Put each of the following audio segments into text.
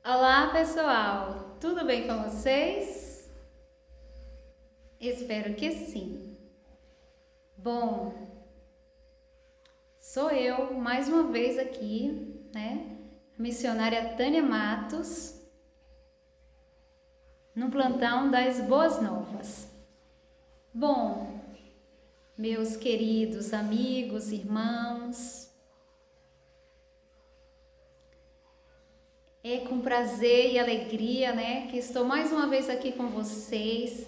Olá, pessoal! Tudo bem com vocês? Espero que sim. Bom, sou eu mais uma vez aqui, né? A missionária Tânia Matos, no plantão das Boas Novas. Bom, meus queridos amigos, irmãos, é com prazer e alegria, né, que estou mais uma vez aqui com vocês.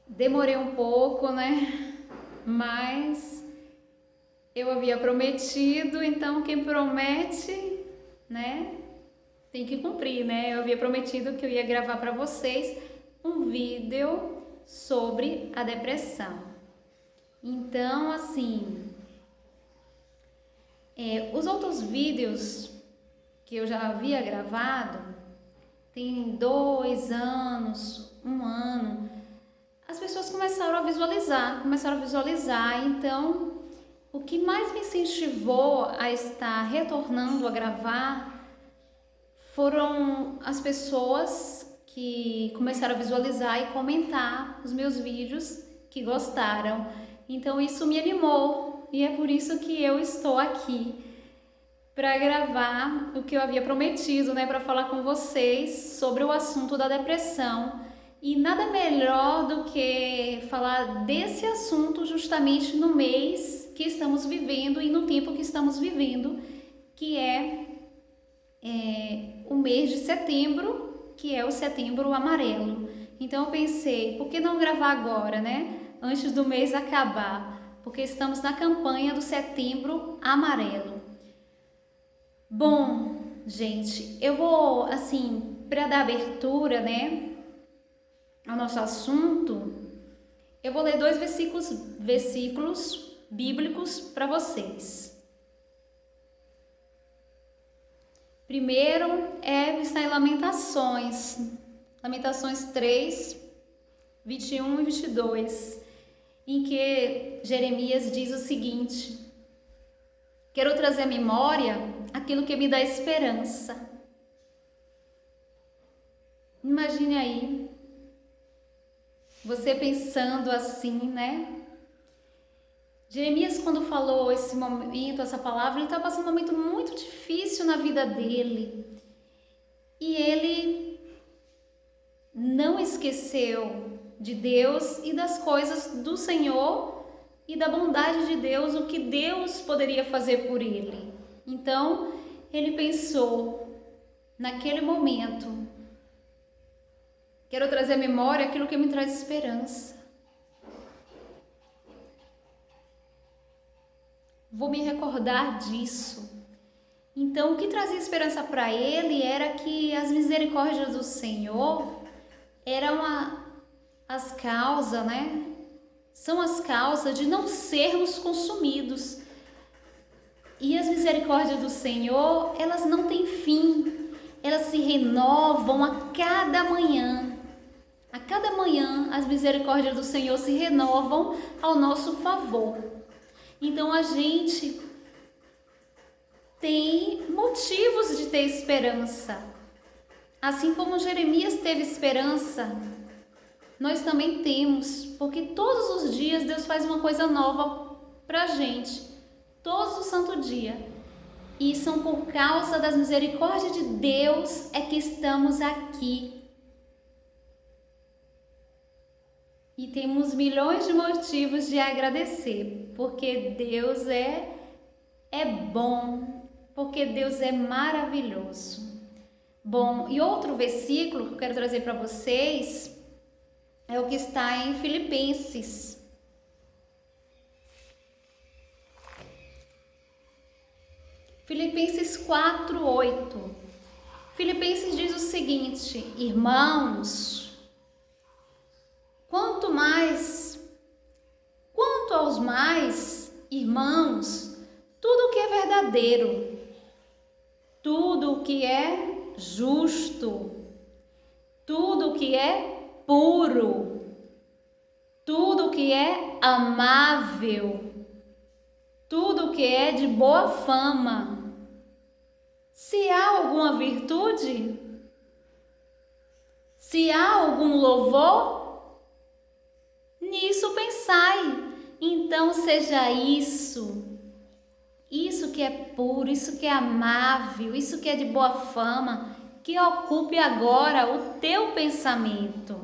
Demorei um pouco, né, mas eu havia prometido, então quem promete, né, tem que cumprir, né? Eu havia prometido que eu ia gravar para vocês um vídeo sobre a depressão. Então, assim, os outros vídeos que eu já havia gravado, tem 2 anos, 1 ano, as pessoas começaram a visualizar, então o que mais me incentivou a estar retornando a gravar foram as pessoas que começaram a visualizar e comentar os meus vídeos, que gostaram. Então isso me animou e é por isso que eu estou aqui para gravar o que eu havia prometido, né, para falar com vocês sobre o assunto da depressão. E nada melhor do que falar desse assunto justamente no mês que estamos vivendo e no tempo que estamos vivendo, que é o mês de setembro, que é o Setembro Amarelo. Então eu pensei, por que não gravar agora, né? Antes do mês acabar, porque estamos na campanha do Setembro Amarelo. Bom, gente, eu vou, assim, para dar abertura, né, ao nosso assunto, eu vou ler 2 versículos bíblicos para vocês. Primeiro está em Lamentações 3, 21 e 22, em que Jeremias diz o seguinte: quero trazer à memória aquilo que me dá esperança. Imagine aí, você pensando assim, né? Jeremias, quando falou esse momento, essa palavra, ele estava passando um momento muito difícil na vida dele. E ele não esqueceu de Deus e das coisas do Senhor e da bondade de Deus, o que Deus poderia fazer por ele. Então, ele pensou, naquele momento, quero trazer à memória aquilo que me traz esperança. Vou me recordar disso. Então, o que trazia esperança para ele era que as misericórdias do Senhor eram as causas, né? São as causas de não sermos consumidos. E as misericórdias do Senhor, elas não têm fim. Elas se renovam a cada manhã. A cada manhã, as misericórdias do Senhor se renovam ao nosso favor. Então, a gente tem motivos de ter esperança. Assim como Jeremias teve esperança, nós também temos, porque todos os dias Deus faz uma coisa nova para a gente, todos os santo dia. E são por causa das misericórdias de Deus é que estamos aqui. E temos milhões de motivos de agradecer, porque Deus é bom, porque Deus é maravilhoso. Bom, e outro versículo que eu quero trazer para vocês é o que está em Filipenses. Filipenses 4:8. Filipenses diz o seguinte: irmãos, quanto aos mais, irmãos, tudo o que é verdadeiro, tudo o que é justo, tudo o que é puro, tudo o que é amável, tudo o que é de boa fama. Se há alguma virtude, Se há algum louvor, nisso pensai. Então seja isso que é puro, isso que é amável, isso que é de boa fama, que ocupe agora o teu pensamento.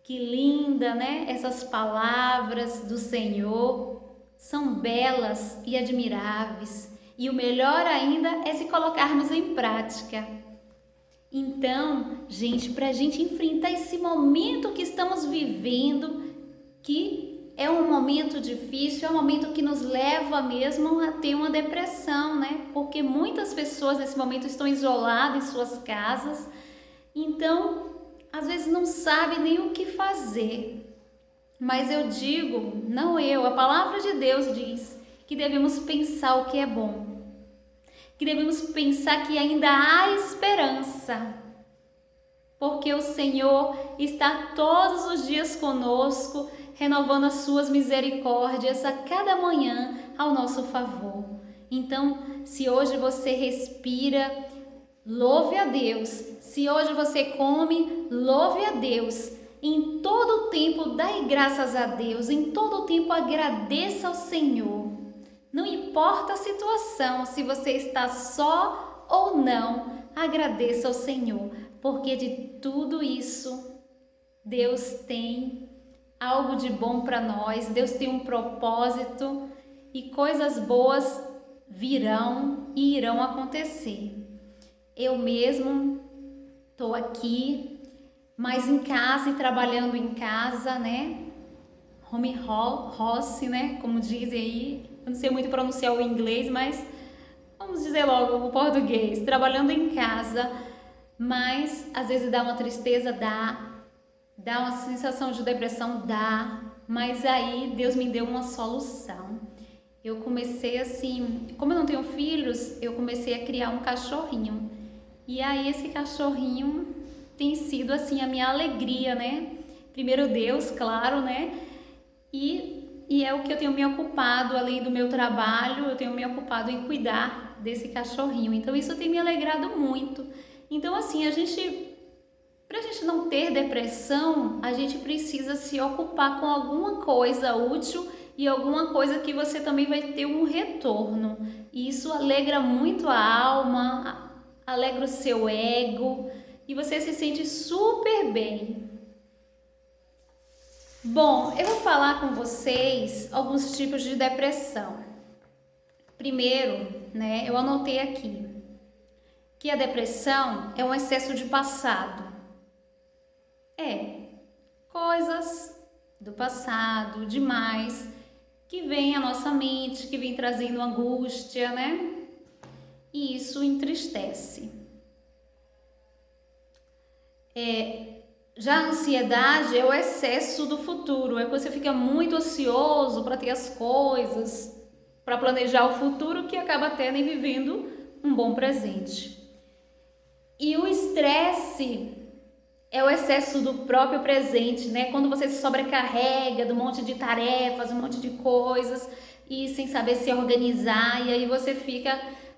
Que linda, né? Essas palavras do Senhor são belas e admiráveis. E o melhor ainda é se colocarmos em prática. Então, gente, para a gente enfrentar esse momento que estamos vivendo, que é um momento difícil, é um momento que nos leva mesmo a ter uma depressão, né? Porque muitas pessoas nesse momento estão isoladas em suas casas, então às vezes não sabem nem o que fazer. Mas eu digo, não eu, a palavra de Deus diz que devemos pensar o que é bom, que devemos pensar que ainda há esperança, porque o Senhor está todos os dias conosco, renovando as suas misericórdias a cada manhã ao nosso favor. Então, se hoje você respira, louve a Deus. Se hoje você come, louve a Deus. Em todo o tempo, dai graças a Deus. Em todo o tempo, agradeça ao Senhor. Não importa a situação, se você está só ou não, agradeça ao Senhor, porque de tudo isso, Deus tem algo de bom para nós, Deus tem um propósito e coisas boas virão e irão acontecer. Eu mesmo estou aqui, mas em casa e trabalhando em casa, né? Home office, né? Como dizem aí, eu não sei muito pronunciar o inglês, mas vamos dizer logo o português. Trabalhando em casa, mas às vezes dá uma tristeza, dá uma sensação de depressão, mas aí Deus me deu uma solução. Eu comecei assim, como eu não tenho filhos, eu comecei a criar um cachorrinho. E aí esse cachorrinho tem sido assim a minha alegria, né? Primeiro Deus, claro, né? E é o que eu tenho me ocupado, além do meu trabalho, eu tenho me ocupado em cuidar desse cachorrinho. Então isso tem me alegrado muito. Então assim, para a gente não ter depressão, a gente precisa se ocupar com alguma coisa útil e alguma coisa que você também vai ter um retorno. E isso alegra muito a alma, alegra o seu ego e você se sente super bem. Bom, eu vou falar com vocês alguns tipos de depressão. Primeiro, né, eu anotei aqui que a depressão é um excesso de passado. Coisas do passado, demais, que vem à nossa mente, que vem trazendo angústia, né? E isso entristece. Já a ansiedade é o excesso do futuro, é que você fica muito ansioso para ter as coisas, para planejar o futuro, que acaba até nem vivendo um bom presente. E o estresse é o excesso do próprio presente, né? Quando você se sobrecarrega de um monte de tarefas, um monte de coisas e sem saber se organizar, e aí você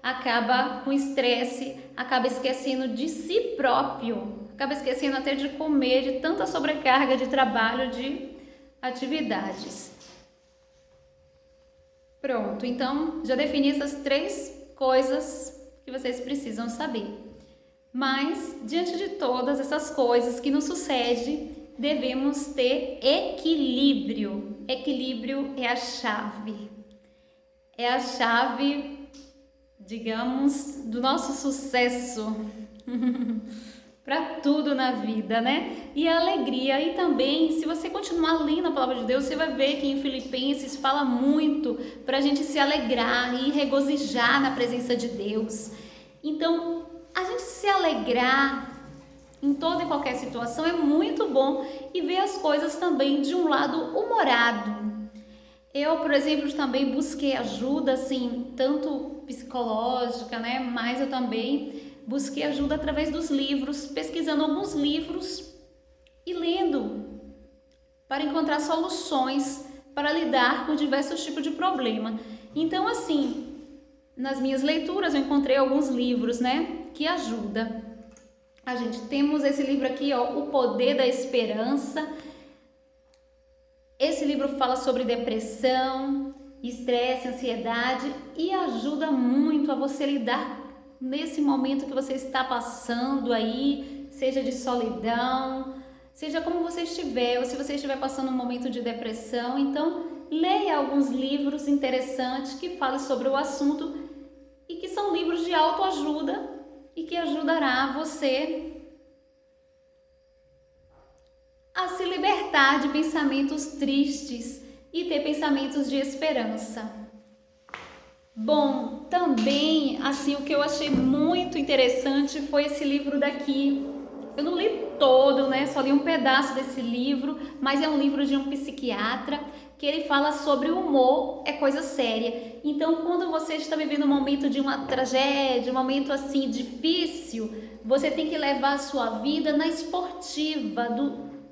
acaba com estresse, acaba esquecendo de si próprio, acaba esquecendo até de comer, de tanta sobrecarga de trabalho, de atividades. Pronto, então já defini essas 3 coisas que vocês precisam saber. Mas, diante de todas essas coisas que nos sucedem, devemos ter equilíbrio. Equilíbrio é a chave. É a chave, digamos, do nosso sucesso para tudo na vida, né? E a alegria. E também, se você continuar lendo a palavra de Deus, você vai ver que em Filipenses fala muito para a gente se alegrar e regozijar na presença de Deus. Então, a gente se alegrar em toda e qualquer situação é muito bom e ver as coisas também de um lado humorado. Eu, por exemplo, também busquei ajuda, assim, tanto psicológica, né? Mas eu também busquei ajuda através dos livros, pesquisando alguns livros e lendo para encontrar soluções para lidar com diversos tipos de problema. Então, assim, nas minhas leituras eu encontrei alguns livros, né, que ajudam a gente. Temos esse livro aqui, ó, O Poder da Esperança. Esse livro fala sobre depressão, estresse, ansiedade e ajuda muito a você lidar nesse momento que você está passando aí, seja de solidão, seja como você estiver, ou se você estiver passando um momento de depressão. Então, leia alguns livros interessantes que falem sobre o assunto e que são livros de autoajuda e que ajudará você a se libertar de pensamentos tristes e ter pensamentos de esperança. Bom, também, assim, o que eu achei muito interessante foi esse livro daqui. Eu não li todo, né? Só li um pedaço desse livro, mas é um livro de um psiquiatra que ele fala sobre o humor é coisa séria. Então, quando você está vivendo um momento de uma tragédia, um momento assim difícil, você tem que levar a sua vida na esportiva,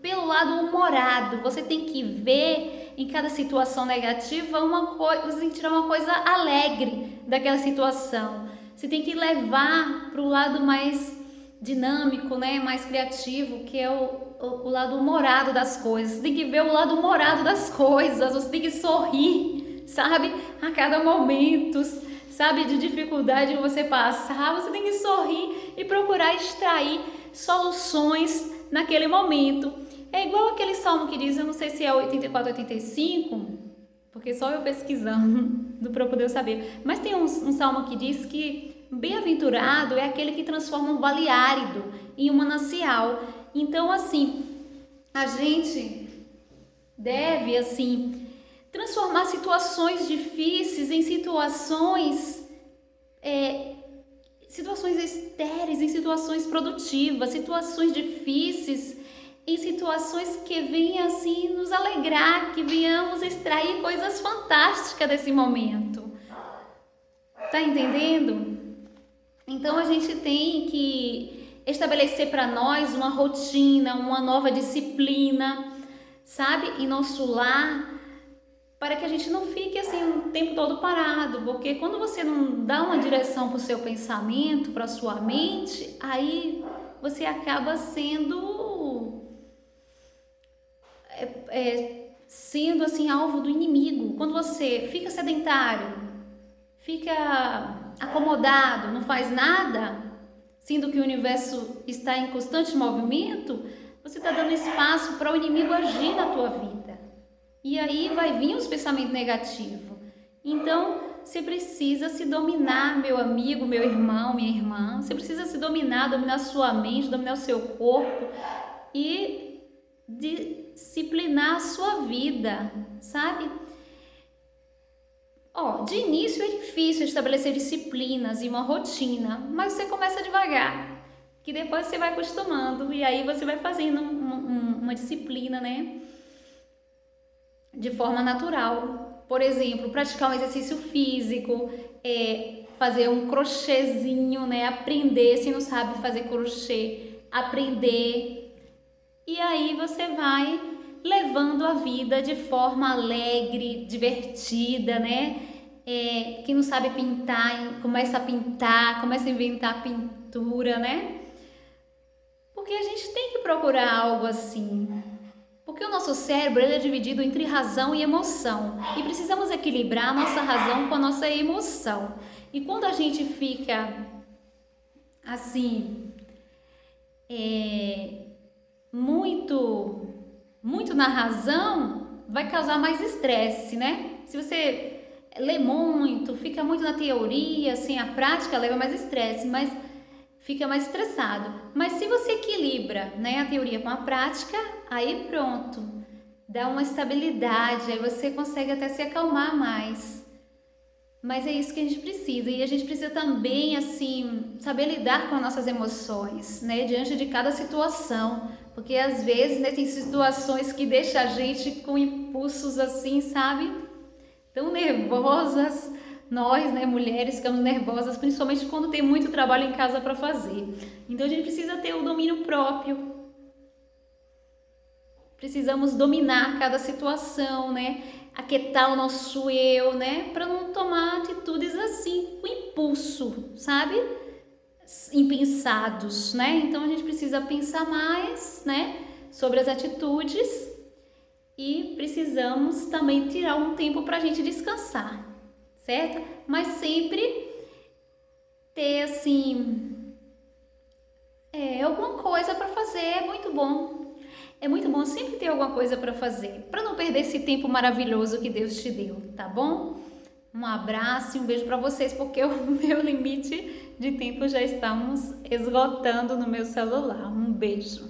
pelo lado humorado. Você tem que ver em cada situação negativa uma coisa, você tem que tirar uma coisa alegre daquela situação. Você tem que levar para o lado mais dinâmico, né, mais criativo, que é o lado humorado das coisas. Você tem que ver o lado humorado das coisas, você tem que sorrir, sabe, a cada momento, sabe, de dificuldade que você passar, você tem que sorrir e procurar extrair soluções naquele momento. É igual aquele salmo que diz, eu não sei se é 84, 85, porque só eu pesquisando para poder saber, mas tem um salmo que diz que bem-aventurado é aquele que transforma um vale árido em um manancial. Então, assim, a gente deve, assim, transformar situações difíceis em situações estéreis, em situações produtivas, situações difíceis em situações que venham assim nos alegrar, que venhamos extrair coisas fantásticas desse momento. Tá entendendo? Então a gente tem que estabelecer para nós uma rotina, uma nova disciplina, sabe, em nosso lar, para que a gente não fique assim o tempo todo parado, porque quando você não dá uma direção para o seu pensamento, para a sua mente, aí você acaba sendo assim alvo do inimigo. Quando você fica sedentário, fica acomodado, não faz nada, sendo que o universo está em constante movimento, você está dando espaço para o inimigo agir na tua vida. E aí vai vir os pensamentos negativos. Então, você precisa se dominar, meu amigo, meu irmão, minha irmã. Você precisa se dominar, dominar sua mente, dominar o seu corpo e disciplinar a sua vida, sabe? De início é difícil estabelecer disciplinas e uma rotina, mas você começa devagar, que depois você vai acostumando e aí você vai fazendo uma disciplina, né? De forma natural. Por exemplo, praticar um exercício físico, fazer um crochêzinho, né? Aprender, se não sabe fazer crochê, aprender. E aí você vai levando a vida de forma alegre, divertida, né? Quem não sabe pintar, começa a pintar, começa a inventar pintura, né? Porque a gente tem que procurar algo assim. Porque o nosso cérebro ele é dividido entre razão e emoção. E precisamos equilibrar a nossa razão com a nossa emoção. E quando a gente fica assim, muito na razão, vai causar mais estresse, né? Se você lê muito, fica muito na teoria, assim, a prática leva mais estresse, mas fica mais estressado. Mas se você equilibra, né, a teoria com a prática, aí pronto, dá uma estabilidade, aí você consegue até se acalmar mais. Mas é isso que a gente precisa, e a gente precisa também, assim, saber lidar com as nossas emoções, né, diante de cada situação, porque às vezes, né, tem situações que deixam a gente com impulsos assim, sabe, tão nervosas. Nós, né, mulheres, ficamos nervosas, principalmente quando tem muito trabalho em casa para fazer. Então a gente precisa ter o domínio próprio. Precisamos dominar cada situação, né? Aquietar o nosso eu, né? Para não tomar atitude atitudes assim, com impulso, sabe? Impensados, né? Então a gente precisa pensar mais, né, sobre as atitudes e precisamos também tirar um tempo para a gente descansar, certo? Mas sempre ter assim, alguma coisa para fazer é muito bom. É muito bom sempre ter alguma coisa para fazer, para não perder esse tempo maravilhoso que Deus te deu, tá bom? Um abraço e um beijo para vocês, porque o meu limite de tempo já estamos esgotando no meu celular. Um beijo.